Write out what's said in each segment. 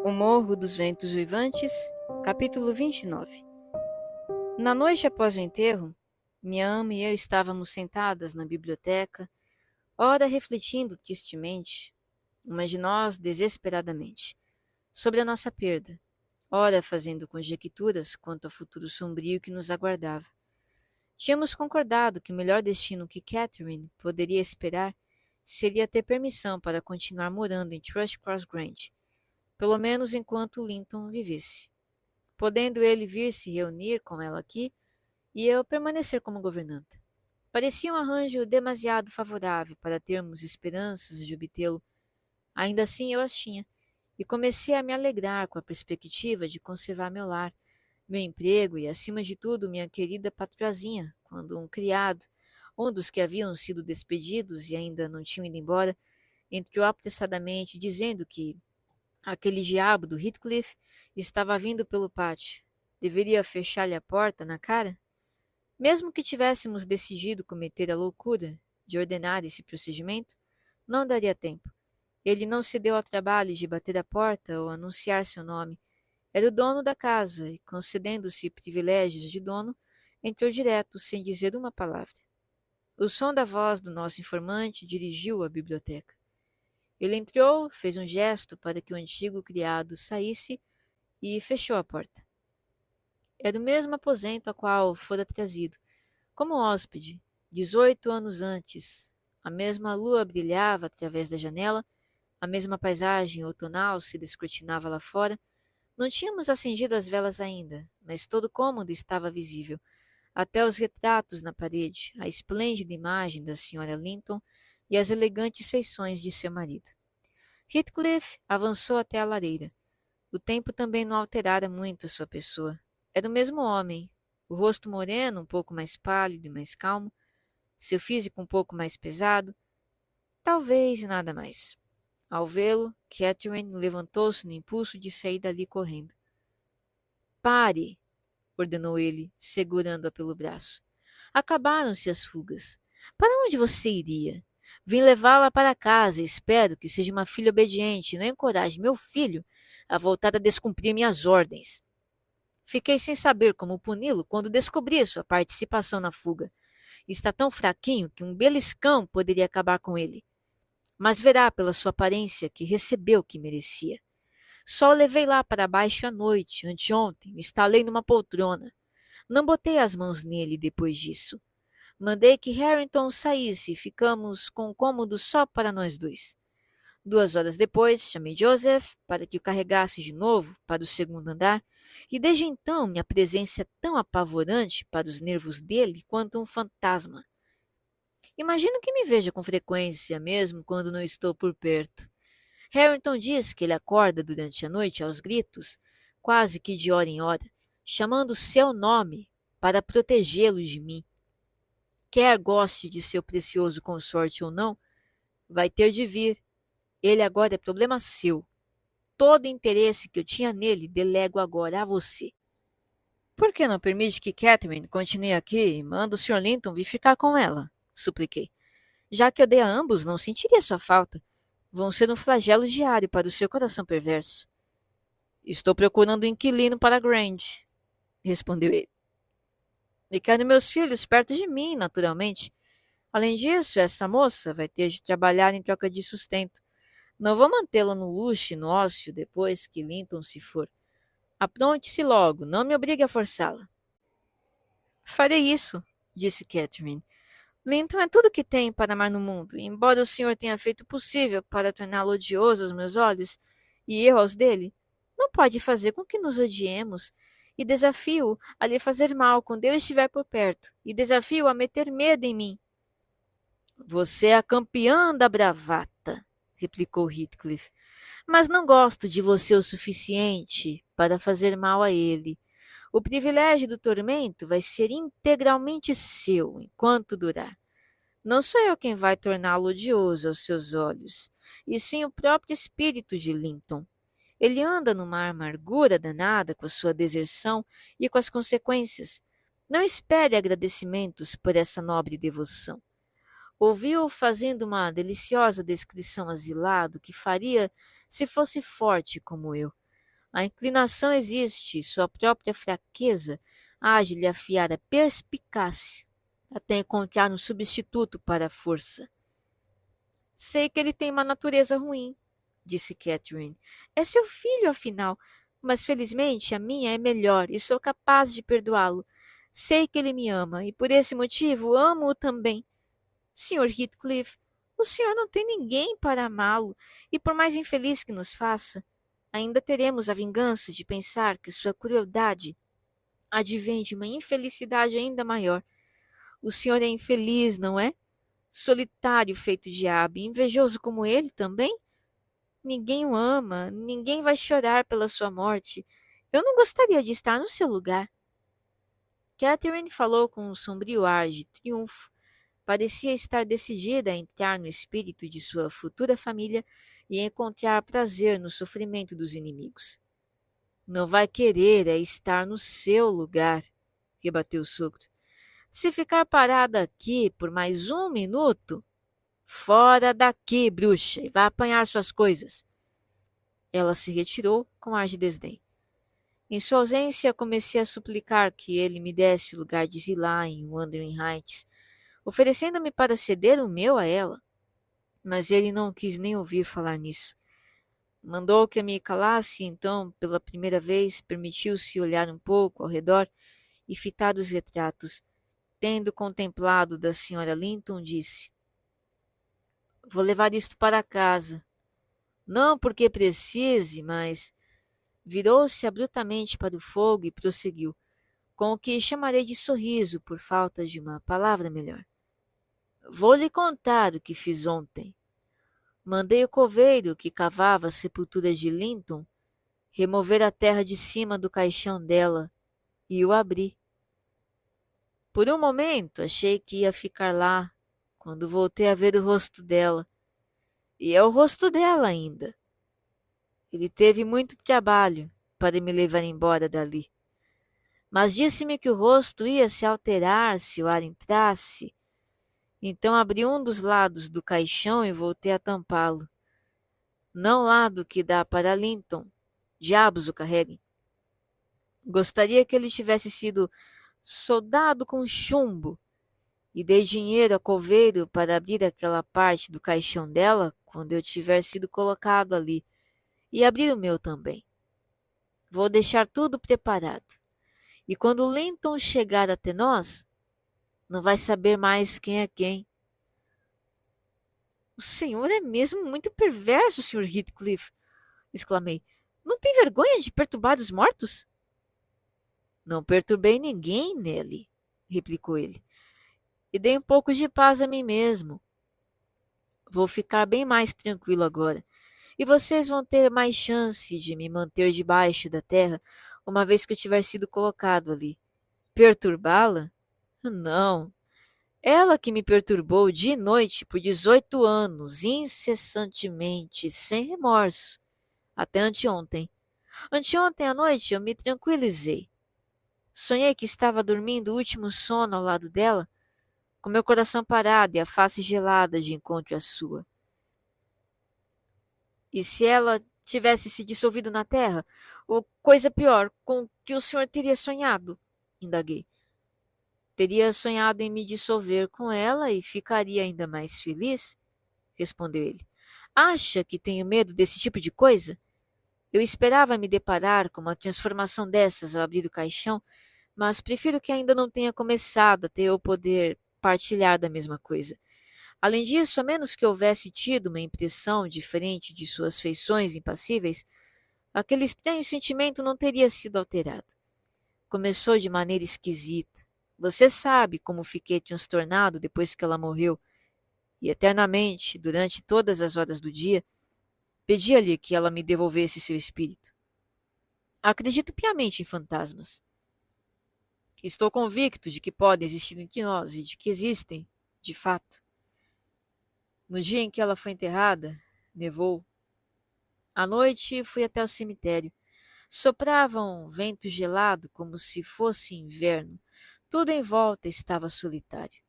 O Morro dos Ventos Uivantes, capítulo 29. Na noite após o enterro, minha ama e eu estávamos sentadas na biblioteca, ora refletindo tristemente, uma de nós desesperadamente, sobre a nossa perda, ora fazendo conjecturas quanto ao futuro sombrio que nos aguardava. Tínhamos concordado que o melhor destino que Catherine poderia esperar seria ter permissão para continuar morando em Thrushcross Grange, pelo menos enquanto Linton vivesse, podendo ele vir se reunir com ela aqui e eu permanecer como governanta. Parecia um arranjo demasiado favorável para termos esperanças de obtê-lo. Ainda assim eu as tinha, e comecei a me alegrar com a perspectiva de conservar meu lar, meu emprego e, acima de tudo, minha querida patroazinha, quando um criado, um dos que haviam sido despedidos e ainda não tinham ido embora, entrou apressadamente dizendo que aquele diabo do Heathcliff estava vindo pelo pátio. Deveria fechar-lhe a porta na cara? Mesmo que tivéssemos decidido cometer a loucura de ordenar esse procedimento, não daria tempo. Ele não se deu ao trabalho de bater à porta ou anunciar seu nome. Era o dono da casa e, concedendo-se privilégios de dono, entrou direto, sem dizer uma palavra. O som da voz do nosso informante dirigiu-o à biblioteca. Ele entrou, fez um gesto para que o antigo criado saísse e fechou a porta. Era o mesmo aposento a qual fora trazido, como hóspede, 18 anos antes. A mesma lua brilhava através da janela, a mesma paisagem outonal se descortinava lá fora. Não tínhamos acendido as velas ainda, mas todo o cômodo estava visível, até os retratos na parede, a esplêndida imagem da senhora Linton e as elegantes feições de seu marido. Heathcliff avançou até a lareira. O tempo também não alterara muito a sua pessoa. Era o mesmo homem, o rosto moreno, um pouco mais pálido e mais calmo, seu físico um pouco mais pesado, talvez nada mais. Ao vê-lo, Catherine levantou-se no impulso de sair dali correndo. Pare! Ordenou ele, segurando-a pelo braço. Acabaram-se as fugas. Para onde você iria? Vim levá-la para casa e espero que seja uma filha obediente e não encoraje meu filho a voltar a descumprir minhas ordens. Fiquei sem saber como puni-lo quando descobri sua participação na fuga. Está tão fraquinho que um beliscão poderia acabar com ele. Mas verá pela sua aparência que recebeu o que merecia. Só o levei lá para baixo à noite, anteontem, me instalei numa poltrona. Não botei as mãos nele depois disso. Mandei que Harrington saísse e ficamos com um cômodo só para nós dois. 2 horas depois, chamei Joseph para que o carregasse de novo para o segundo andar, e desde então minha presença é tão apavorante para os nervos dele quanto um fantasma. Imagino que me veja com frequência, mesmo quando não estou por perto. Harrington diz que ele acorda durante a noite aos gritos, quase que de hora em hora, chamando seu nome para protegê-lo de mim. Quer goste de seu precioso consorte ou não, vai ter de vir. Ele agora é problema seu. Todo o interesse que eu tinha nele delego agora a você. Por que não permite que Catherine continue aqui e manda o Sr. Linton vir ficar com ela? Supliquei. Já que odeia ambos, não sentiria sua falta. Vão ser um flagelo diário para o seu coração perverso. Estou procurando um inquilino para Grange, respondeu ele. E quero meus filhos perto de mim, naturalmente. Além disso, essa moça vai ter de trabalhar em troca de sustento. Não vou mantê-la no luxo e no ócio depois que Linton se for. Apronte-se logo, não me obrigue a forçá-la. Farei isso, disse Catherine. Linton é tudo que tem para amar no mundo, e embora o senhor tenha feito o possível para torná-lo odioso aos meus olhos, e eu aos dele, não pode fazer com que nos odiemos, e desafio-o a lhe fazer mal quando eu estiver por perto, e desafio-o a meter medo em mim. Você é a campeã da bravata, replicou Heathcliff, mas não gosto de você o suficiente para fazer mal a ele. O privilégio do tormento vai ser integralmente seu enquanto durar. Não sou eu quem vai torná-lo odioso aos seus olhos, e sim o próprio espírito de Linton. Ele anda numa amargura danada com a sua deserção e com as consequências. Não espere agradecimentos por essa nobre devoção. Ouviu-o fazendo uma deliciosa descrição asilado que faria se fosse forte como eu. A inclinação existe, sua própria fraqueza age lhe afiar a perspicácia, até encontrar um substituto para a força. Sei que ele tem uma natureza ruim, disse Catherine. É seu filho, afinal, mas felizmente a minha é melhor e sou capaz de perdoá-lo. Sei que ele me ama e por esse motivo amo-o também. Sr. Heathcliff, o senhor não tem ninguém para amá-lo, e por mais infeliz que nos faça, ainda teremos a vingança de pensar que sua crueldade advém de uma infelicidade ainda maior. O senhor é infeliz, não é? Solitário feito diabo, e invejoso como ele também? Ninguém o ama, ninguém vai chorar pela sua morte. Eu não gostaria de estar no seu lugar. Catherine falou com um sombrio ar de triunfo. Parecia estar decidida a entrar no espírito de sua futura família e encontrar prazer no sofrimento dos inimigos. Não vai querer é estar no seu lugar, rebateu o sogro. Se ficar parada aqui por mais um minuto, fora daqui, bruxa, e vá apanhar suas coisas. Ela se retirou com ar de desdém. Em sua ausência, comecei a suplicar que ele me desse o lugar de Zilá em Wuthering Heights, oferecendo-me para ceder o meu a ela. Mas ele não quis nem ouvir falar nisso. Mandou que eu me calasse, então, pela primeira vez, permitiu-se olhar um pouco ao redor e fitar os retratos. Tendo contemplado da Sra. Linton, disse: Vou levar isto para casa. Não porque precise, mas... Virou-se abruptamente para o fogo e prosseguiu, com o que chamarei de sorriso por falta de uma palavra melhor. Vou lhe contar o que fiz ontem. Mandei o coveiro que cavava a sepultura de Linton remover a terra de cima do caixão dela e o abri. Por um momento achei que ia ficar lá, quando voltei a ver o rosto dela. E é o rosto dela ainda. Ele teve muito trabalho para me levar embora dali. Mas disse-me que o rosto ia se alterar se o ar entrasse. Então abri um dos lados do caixão e voltei a tampá-lo. Não lado que dá para Linton. Diabos o carreguem. Gostaria que ele tivesse sido soldado com chumbo e dei dinheiro a coveiro para abrir aquela parte do caixão dela quando eu tiver sido colocado ali e abrir o meu também. Vou deixar tudo preparado. E quando Linton chegar até nós, não vai saber mais quem é quem. O senhor é mesmo muito perverso, Sr. Heathcliff, exclamei. Não tem vergonha de perturbar os mortos? Não perturbei ninguém, Nelly, replicou ele. E dei um pouco de paz a mim mesmo. Vou ficar bem mais tranquilo agora. E vocês vão ter mais chance de me manter debaixo da terra uma vez que eu tiver sido colocado ali. Perturbá-la? Não. Ela que me perturbou de noite por 18 anos, incessantemente, sem remorso, até anteontem. Anteontem à noite eu me tranquilizei. Sonhei que estava dormindo o último sono ao lado dela, com meu coração parado e a face gelada de encontro à sua. E se ela tivesse se dissolvido na terra, ou coisa pior, com que o senhor teria sonhado? Indaguei. Teria sonhado em me dissolver com ela e ficaria ainda mais feliz? Respondeu ele. Acha que tenho medo desse tipo de coisa? Eu esperava me deparar com uma transformação dessas ao abrir o caixão, mas prefiro que ainda não tenha começado até eu poder partilhar da mesma coisa. Além disso, a menos que houvesse tido uma impressão diferente de suas feições impassíveis, aquele estranho sentimento não teria sido alterado. Começou de maneira esquisita. Você sabe como fiquei transtornado depois que ela morreu, e eternamente, durante todas as horas do dia, pedia-lhe que ela me devolvesse seu espírito. Acredito piamente em fantasmas. Estou convicto de que podem existir entre nós e de que existem, de fato. No dia em que ela foi enterrada, nevou. À noite fui até o cemitério. Soprava um vento gelado como se fosse inverno. Tudo em volta estava solitário.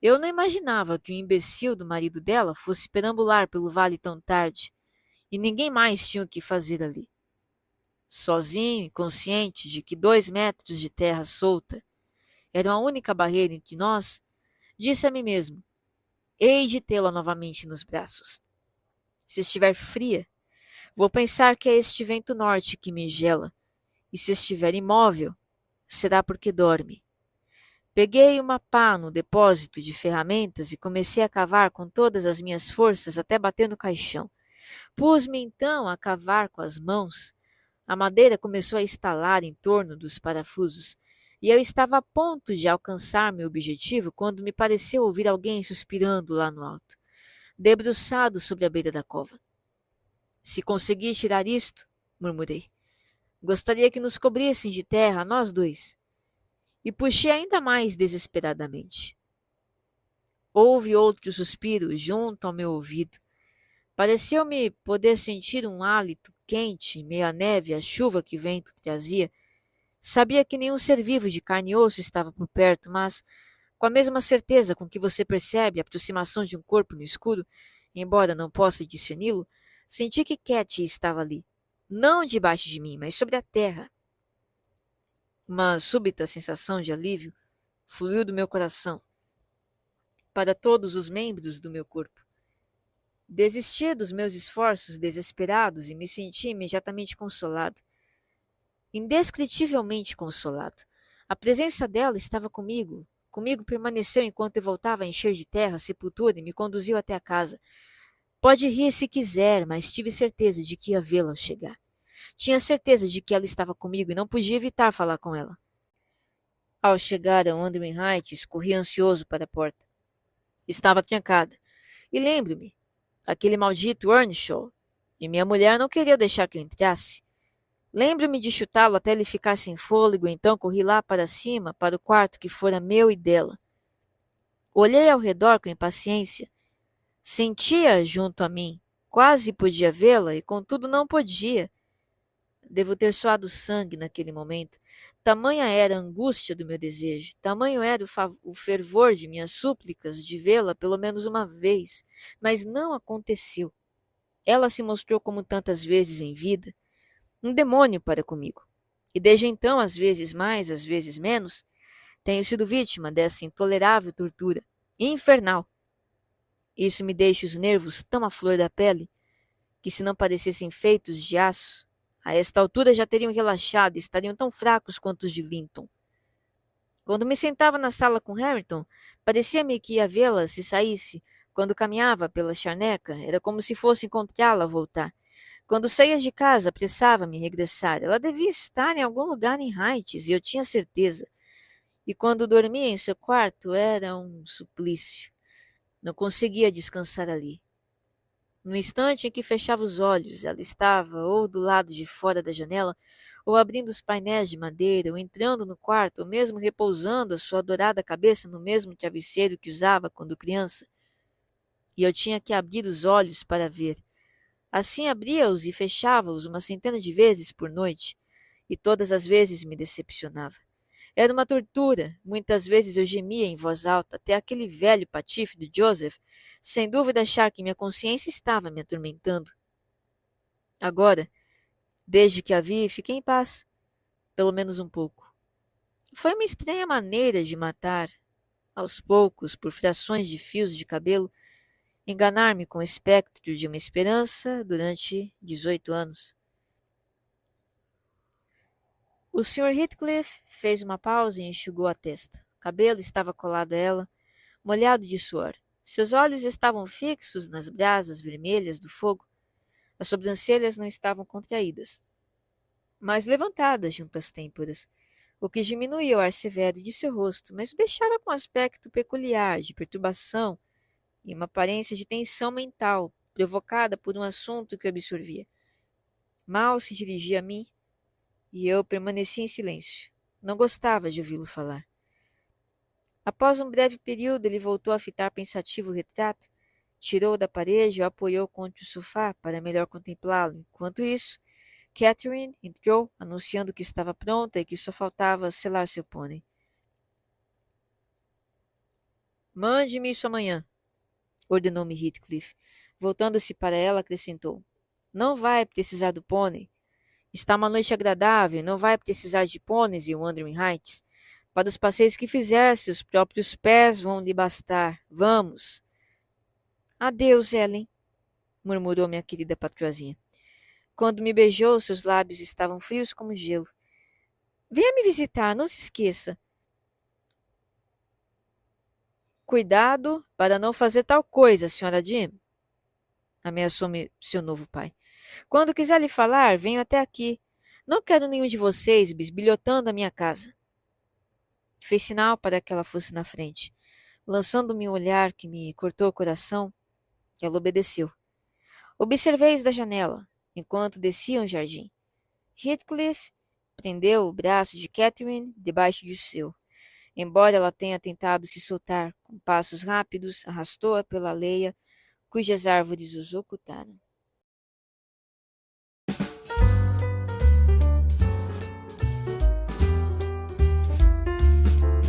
Eu não imaginava que o imbecil do marido dela fosse perambular pelo vale tão tarde, e ninguém mais tinha o que fazer ali. sozinho e consciente de que 2 metros de terra solta eram a única barreira entre nós, disse a mim mesmo: hei de tê-la novamente nos braços. Se estiver fria, vou pensar que é este vento norte que me gela, e se estiver imóvel, será porque dorme. Peguei uma pá no depósito de ferramentas e comecei a cavar com todas as minhas forças até bater no caixão. Pus-me então a cavar com as mãos. A madeira começou a estalar em torno dos parafusos, e eu estava a ponto de alcançar meu objetivo quando me pareceu ouvir alguém suspirando lá no alto, debruçado sobre a beira da cova. Se conseguir tirar isto, murmurei, gostaria que nos cobrissem de terra nós dois. E puxei ainda mais desesperadamente. Houve outro suspiro junto ao meu ouvido. Pareceu-me poder sentir um hálito quente, meio a neve, a chuva que o vento trazia. Sabia que nenhum ser vivo de carne e osso estava por perto, mas, com a mesma certeza com que você percebe a aproximação de um corpo no escuro, embora não possa discerni-lo, senti que Cat estava ali, não debaixo de mim, mas sobre a terra. Uma súbita sensação de alívio fluiu do meu coração para todos os membros do meu corpo. Desisti dos meus esforços desesperados e me senti imediatamente consolado. Indescritivelmente consolado. A presença dela estava comigo. Comigo permaneceu enquanto eu voltava a encher de terra a sepultura e me conduziu até a casa. Pode rir se quiser, mas tive certeza de que ia vê-la ao chegar. Tinha certeza de que ela estava comigo e não podia evitar falar com ela. Ao chegar a Wandering Heights, corri ansioso para a porta. Estava trancada. E lembro-me, aquele maldito Earnshaw, e minha mulher não queria deixar que eu entrasse. Lembro-me de chutá-lo até ele ficar sem fôlego, então corri lá para cima, para o quarto que fora meu e dela. Olhei ao redor com impaciência. Sentia junto a mim. Quase podia vê-la e, contudo, não podia. Devo ter suado sangue naquele momento. Tamanha era a angústia do meu desejo, tamanho era o fervor de minhas súplicas de vê-la pelo menos uma vez, mas não aconteceu. Ela se mostrou como tantas vezes em vida, um demônio para comigo. E desde então, às vezes mais, às vezes menos, tenho sido vítima dessa intolerável tortura, infernal. Isso me deixa os nervos tão à flor da pele, que se não parecessem feitos de aço, a esta altura já teriam relaxado e estariam tão fracos quanto os de Linton. Quando me sentava na sala com Harrington, parecia-me que ia vê-la se saísse. Quando caminhava pela charneca, era como se fosse encontrá-la a voltar. Quando saía de casa, apressava-me regressar. Ela devia estar em algum lugar em Heights, e eu tinha certeza. E quando dormia em seu quarto, era um suplício. Não conseguia descansar ali. No instante em que fechava os olhos, ela estava ou do lado de fora da janela, ou abrindo os painéis de madeira, ou entrando no quarto, ou mesmo repousando a sua adorada cabeça no mesmo travesseiro que usava quando criança. E eu tinha que abrir os olhos para ver. Assim abria-os e fechava-os uma centena de vezes por noite, e todas as vezes me decepcionava. Era uma tortura. Muitas vezes eu gemia em voz alta, até aquele velho patife de Joseph, sem dúvida achar que minha consciência estava me atormentando. Agora, desde que a vi, fiquei em paz, pelo menos um pouco. Foi uma estranha maneira de matar, aos poucos, por frações de fios de cabelo, enganar-me com o espectro de uma esperança durante 18 anos. O Sr. Heathcliff fez uma pausa e enxugou a testa. O cabelo estava colado a ela, molhado de suor. Seus olhos estavam fixos nas brasas vermelhas do fogo. As sobrancelhas não estavam contraídas, mas levantadas junto às têmporas, o que diminuía o ar severo de seu rosto, mas o deixava com um aspecto peculiar de perturbação e uma aparência de tensão mental, provocada por um assunto que o absorvia. Mal se dirigia a mim, e eu permaneci em silêncio. Não gostava de ouvi-lo falar. Após um breve período, ele voltou a fitar pensativo o retrato, tirou-o da parede e o apoiou contra o sofá para melhor contemplá-lo. Enquanto isso, Catherine entrou, anunciando que estava pronta e que só faltava selar seu pônei. Mande-me isso amanhã, ordenou-me Heathcliff. Voltando-se para ela, acrescentou. Não vai precisar do pônei. Está uma noite agradável, não vai precisar de pôneis em Wuthering Heights. Para os passeios que fizer, seus próprios pés vão lhe bastar. Vamos. Adeus, Ellen, murmurou minha querida patroazinha. Quando me beijou, seus lábios estavam frios como gelo. Venha me visitar, não se esqueça. Cuidado para não fazer tal coisa, senhora Jim, ameaçou-me seu novo pai. Quando quiser lhe falar, venho até aqui. Não quero nenhum de vocês bisbilhotando a minha casa. Fez sinal para que ela fosse na frente. Lançando-me um olhar que me cortou o coração, ela obedeceu. Observei-os da janela, enquanto desciam o jardim. Heathcliff prendeu o braço de Catherine debaixo de seu. Embora ela tenha tentado se soltar com passos rápidos, arrastou-a pela leia, cujas árvores os ocultaram.